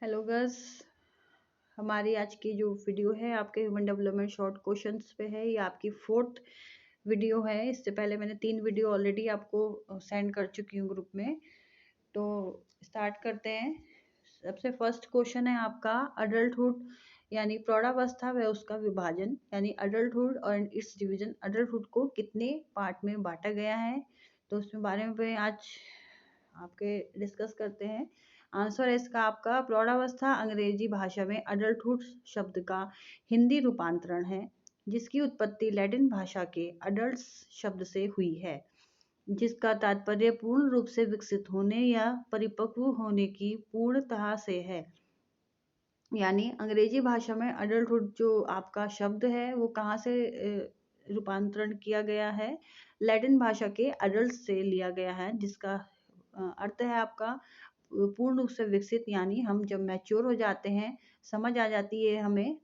Hello girls. हमारी आज की जो वीडियो है आपके ह्यूमन डेवलपमेंट शॉर्ट क्वेश्चंस पे है। ये आपकी 4th वीडियो है। इससे पहले मैंने 3 वीडियो ऑलरेडी आपको सेंड कर चुकी हूँ ग्रुप में। तो स्टार्ट करते हैं। सबसे फर्स्ट क्वेश्चन है आपका अडल्टहुड यानी प्रौढ़ावस्था व उसका विभाजन यानी अडल्टहुड और इट्स डिवीजन। अडल्टहुड को कितने पार्ट में बांटा गया है, तो उसमें बारे में आज आपके डिस्कस करते हैं। आंसर है इसका आपका प्रौढ़ावस्था अंग्रेजी भाषा में अडल्टहुड शब्द का हिंदी रूपांतरण है, जिसकी उत्पत्ति लैटिन भाषा के अडल्ट्स शब्द से हुई है, जिसका तात्पर्य पूर्ण रूप से विकसित होने या परिपक्व होने की पूर्णतः से है। यानी अंग्रेजी भाषा में अडल्टहुड जो आपका शब्द है वो कहाँ से रूपांतरण किया गया है, लैटिन भाषा के अडल्ट से लिया गया है, जिसका अर्थ है आपका पूर्ण रूप से विकसित। यानी हम जब मैच्योर हो जाते हैं, समझ आ जाती है हमें,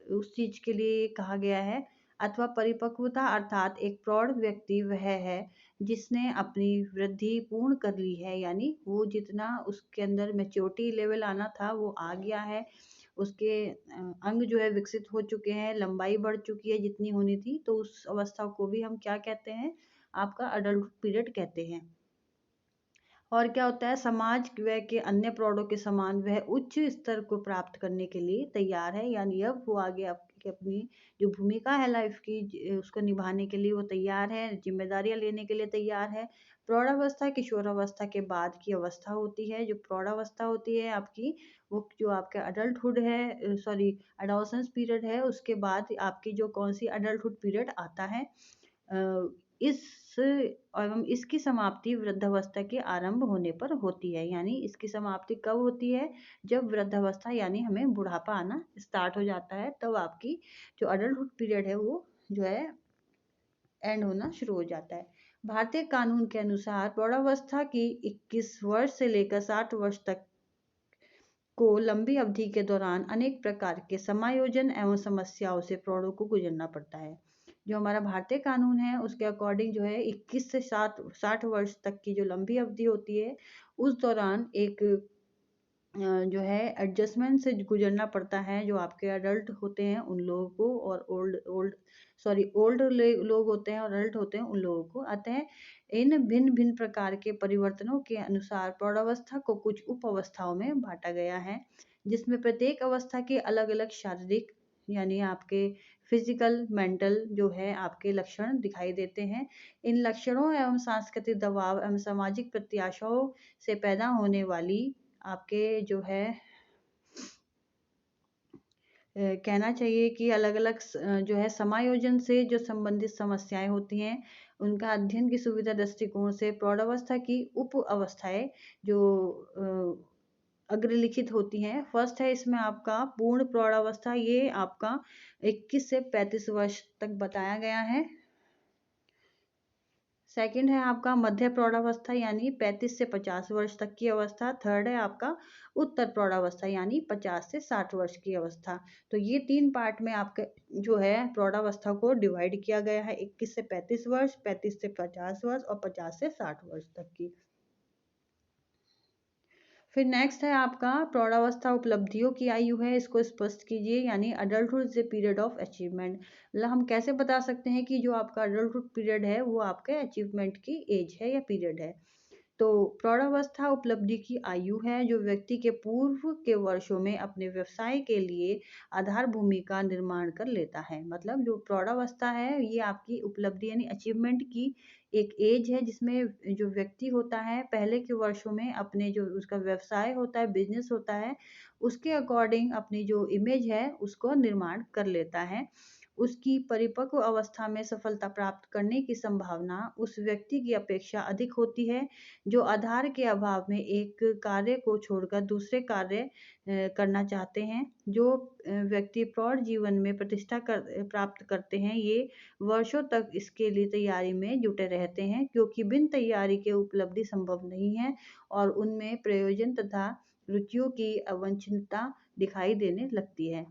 उस चीज के लिए कहा गया है। अथवा परिपक्वता अर्थात एक प्रौढ़ व्यक्ति वह है जिसने अपनी वृद्धि पूर्ण कर ली है, यानी वो जितना उसके अंदर मैच्योरिटी लेवल आना था वो आ गया है। उसके अंग जो है विकसित हो चुके हैं, लंबाई बढ़ चुकी है जितनी होनी थी, तो उस अवस्था को भी हम क्या कहते हैं, आपका अडल्ट पीरियड कहते हैं। और क्या होता है, समाज वह के अन्य प्रौढ़ों के समान वह उच्च स्तर को प्राप्त करने के लिए तैयार है। यानी अब वो आगे आपकी अपनी जो भूमिका है लाइफ की उसको निभाने के लिए वो तैयार है, जिम्मेदारियां लेने के लिए तैयार है। प्रौढ़ावस्था किशोरावस्था के बाद की अवस्था होती है। जो प्रौढ़ावस्था होती है आपकी, वो जो आपका अडल्टहुड है, सॉरी एडोलसेंस पीरियड है, उसके बाद आपकी जो कौन सी अडल्टहुड पीरियड आता है। इस एवं इसकी समाप्ति वृद्धावस्था के आरंभ होने पर होती है। यानी इसकी समाप्ति कब होती है, जब वृद्धावस्था यानी हमें बुढ़ापा आना स्टार्ट हो जाता है, तब आपकी जो अडल्टहुड पीरियड है वो जो है एंड होना शुरू हो जाता है। भारतीय कानून के अनुसार प्रौढ़ावस्था की 21 वर्ष से लेकर 60 वर्ष तक को लंबी अवधि के दौरान अनेक प्रकार के समायोजन एवं समस्याओं से प्रौढ़ों को गुजरना पड़ता है। जो हमारा भारतीय कानून है उसके अकॉर्डिंग जो है 21 से 60 वर्ष तक की जो लंबी अवधि होती है, उस दौरान एक जो है एडजस्टमेंट से गुजरना पड़ता है। जो आपके अडल्ट होते हैं उन लोगों को, और ओल्ड लोग होते हैं और अडल्ट होते हैं उन लोगों को आते हैं। इन भिन्न भिन्न प्रकार के परिवर्तनों के अनुसार प्रौढ़ावस्था को कुछ उप अवस्थाओं में बांटा गया है, जिसमें प्रत्येक अवस्था के अलग अलग शारीरिक यानी आपके फिजिकल मेंटल जो है आपके लक्षण दिखाई देते हैं। इन लक्षणों एवं सांस्कृतिक दबाव एवं सामाजिक प्रत्याशाओं से पैदा होने वाली आपके जो है कहना चाहिए कि अलग अलग जो है समायोजन से जो संबंधित समस्याएं होती हैं, उनका अध्ययन की सुविधा दृष्टिकोण से प्रौढ़ावस्था की उप अवस्थाएं जो अग्रलिखित होती हैं। फर्स्ट है इसमें आपका पूर्ण प्रौढ़ावस्था, ये आपका 21 से 35 वर्ष तक बताया गया है। सेकंड है आपका मध्य प्रौढ़ावस्था यानी 35 से 50 वर्ष तक की अवस्था। थर्ड है आपका उत्तर प्रौढ़ावस्था यानी 50 से 60 वर्ष की अवस्था। तो ये 3 पार्ट में आपके जो है प्रौढ़ावस्था को डिवाइड किया गया है, 21 से 35 वर्ष, 35 से 50 वर्ष और 50 से 60 वर्ष तक की। फिर नेक्स्ट है आपका प्रौढ़ावस्था उपलब्धियों की आयु है, इसको स्पष्ट कीजिए। यानी adulthood is a period of achievement. मतलब हम कैसे बता सकते हैं कि जो आपका अडल्टहुड पीरियड है वो आपके अचीवमेंट की एज है या पीरियड है। तो प्रौढ़ावस्था उपलब्धि की आयु है जो व्यक्ति के पूर्व के वर्षों में अपने व्यवसाय के लिए आधार भूमि का निर्माण कर लेता है। मतलब जो प्रौढ़ावस्था है ये आपकी उपलब्धि यानी अचीवमेंट की एक एज है, जिसमें जो व्यक्ति होता है पहले के वर्षों में अपने जो उसका व्यवसाय होता है, बिजनेस होता है, उसके अकॉर्डिंग अपनी जो इमेज है उसको निर्माण कर लेता है। उसकी परिपक्व अवस्था में सफलता प्राप्त करने की संभावना उस व्यक्ति की अपेक्षा अधिक होती है जो आधार के अभाव में एक कार्य को छोड़कर दूसरे कार्य करना चाहते हैं। जो व्यक्ति प्रौढ़ जीवन में प्रतिष्ठा प्राप्त करते हैं, ये वर्षों तक इसके लिए तैयारी में जुटे रहते हैं, क्योंकि बिन तैयारी के उपलब्धि संभव नहीं है और उनमें प्रयोजन तथा रुचियों की अवांछनीयता दिखाई देने लगती है।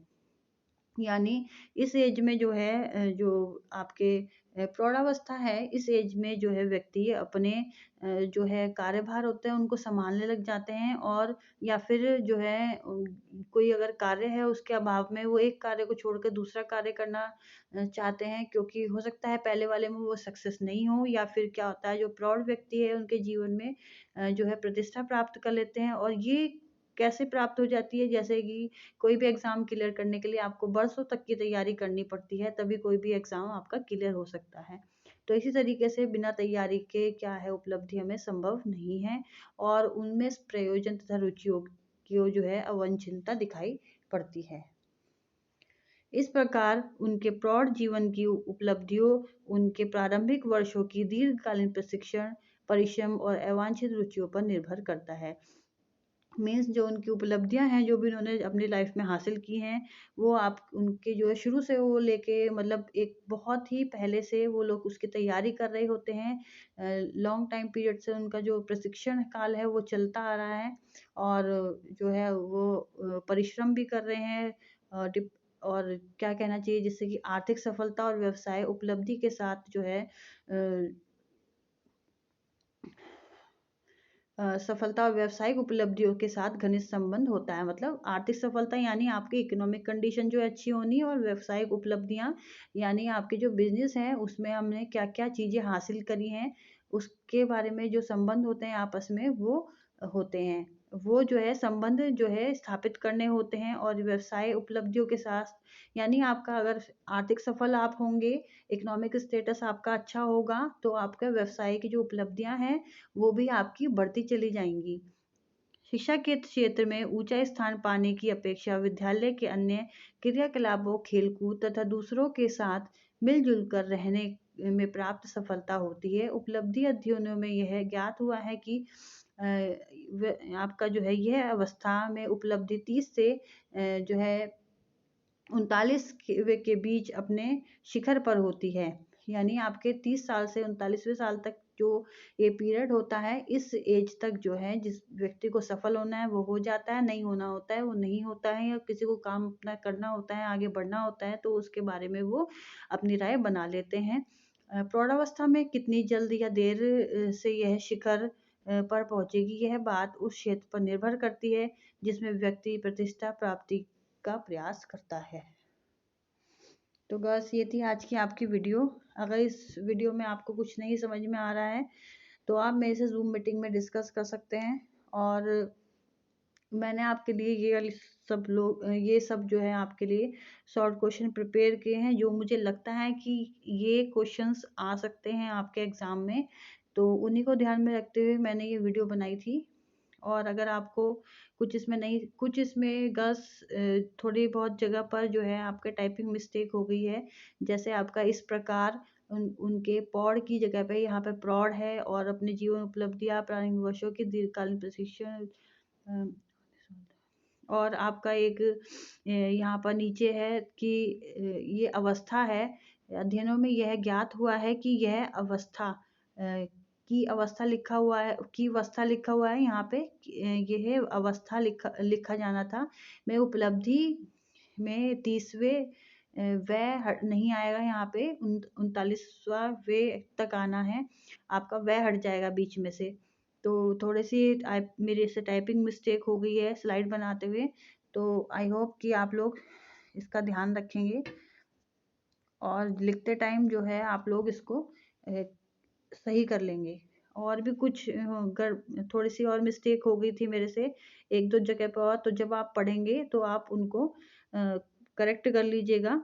यानी इस एज में जो है जो आपके प्रौढ़ावस्था है, इस एज में जो है व्यक्ति अपने जो है कार्यभार होते हैं उनको सँभालने लग जाते हैं, और या फिर जो है कोई अगर कार्य है उसके अभाव में वो एक कार्य को छोड़कर दूसरा कार्य करना चाहते हैं, क्योंकि हो सकता है पहले वाले में वो सक्सेस नहीं हो, या फिर क्या होता है जो प्रौढ़ व्यक्ति है उनके जीवन में जो है प्रतिष्ठा प्राप्त कर लेते हैं। और ये कैसे प्राप्त हो जाती है, जैसे कि कोई भी एग्ज़ाम क्लियर करने के लिए आपको बरसों तक की तैयारी करनी पड़ती है, तभी कोई भी एग्ज़ाम आपका क्लियर हो सकता है। तो इसी तरीके से बिना तैयारी के क्या है उपलब्धि हमें संभव नहीं है, और उनमें प्रयोजन तथा रुचियों की जो है अवांछनीयता दिखाई पड़ती है। इस प्रकार उनके प्रौढ़ जीवन की उपलब्धियों उनके प्रारंभिक वर्षों की दीर्घकालीन प्रशिक्षण, परिश्रम और अवांछित रुचियों पर निर्भर करता है। मीन्स जो उनकी उपलब्धियाँ हैं, जो भी उन्होंने अपनी लाइफ में हासिल की हैं, वो आप उनके जो है शुरू से वो लेके मतलब एक बहुत ही पहले से वो लोग उसकी तैयारी कर रहे होते हैं। लॉन्ग टाइम पीरियड से उनका जो प्रशिक्षण काल है वो चलता आ रहा है, और जो है वो परिश्रम भी कर रहे हैं। डिप और क्या कहना चाहिए, जिससे कि आर्थिक सफलता और व्यवसाय उपलब्धि के साथ जो है सफलता और व्यावसायिक उपलब्धियों के साथ घनिष्ठ संबंध होता है। मतलब आर्थिक सफलता यानी आपकी इकोनॉमिक कंडीशन जो है अच्छी होनी है, और व्यावसायिक उपलब्धियां यानी आपके जो बिजनेस है उसमें हमने क्या क्या चीज़ें हासिल करी हैं, उसके बारे में जो संबंध होते हैं आपस में वो होते हैं। वो जो है संबंध जो है स्थापित करने होते हैं, और व्यवसाय उपलब्धियों के साथ यानी आपका अगर आर्थिक सफल आप होंगे, इकोनॉमिक स्टेटस आपका अच्छा होगा, तो आपका व्यवसाय की जो उपलब्धियां हैं वो भी आपकी बढ़ती चली जाएंगी। शिक्षा के क्षेत्र में ऊंचा स्थान पाने की अपेक्षा विद्यालय के अन्य क्रियाकलापों, खेलकूद तथा दूसरों के साथ मिलजुल कर रहने में प्राप्त सफलता होती है। उपलब्धि अध्ययनों में यह ज्ञात हुआ है कि आपका जो है यह अवस्था में उपलब्धि 30 से जो है 39 के बीच अपने शिखर पर होती है। यानी आपके 30 साल से 39वें साल तक जो ये पीरियड होता है, इस एज तक जो है जिस व्यक्ति को सफल होना है वो हो जाता है, नहीं होना होता है वो नहीं होता है, या किसी को काम अपना करना होता है, आगे बढ़ना होता है, तो उसके बारे में वो अपनी राय बना लेते हैं। प्रौढ़ावस्था में कितनी जल्द या देर से यह शिखर पर पहुंचेगी, यह बात उस क्षेत्र पर निर्भर करती है जिसमें व्यक्ति प्रतिष्ठा प्राप्ति का प्रयास करता है। तो बस ये थी आज की आपकी वीडियो। अगर इस वीडियो में आपको कुछ नहीं समझ में आ रहा है तो आप मेरे से जूम मीटिंग में डिस्कस कर सकते हैं, और मैंने आपके लिए ये सब जो है आपके लिए शॉर्ट क्वेश्चन प्रिपेयर किए हैं, जो मुझे लगता है कि ये क्वेश्चंस आ सकते हैं आपके एग्जाम में, तो उन्हीं को ध्यान में रखते हुए मैंने ये वीडियो बनाई थी। और अगर आपको कुछ इसमें थोड़ी बहुत जगह पर जो है आपके टाइपिंग मिस्टेक हो गई है, जैसे आपका इस प्रकार उनके पौड़ की जगह पे यहाँ पे प्रौढ़ है, और अपने जीवन उपलब्धियां प्रारंभिक वर्षों की दीर्घकालीन प्रशिक्षण, और आपका एक यहाँ पर नीचे है कि ये अवस्था है। अध्ययनों में यह ज्ञात हुआ है कि यह अवस्था की अवस्था लिखा हुआ है, की अवस्था लिखा हुआ है यहाँ पे, यह अवस्था लिखा जाना था। मैं उपलब्धि में 30वें वह नहीं आएगा, यहाँ पे 39वां वे तक आना है, आपका वह हट जाएगा बीच में से। तो थोड़ी सी मेरे से टाइपिंग मिस्टेक हो गई है स्लाइड बनाते हुए, तो आई होप कि आप लोग इसका ध्यान रखेंगे, और लिखते टाइम जो है आप लोग इसको सही कर लेंगे। और भी कुछ थोड़ी सी और मिस्टेक हो गई थी मेरे से एक दो जगह पर, और तो जब आप पढ़ेंगे तो आप उनको करेक्ट कर लीजिएगा।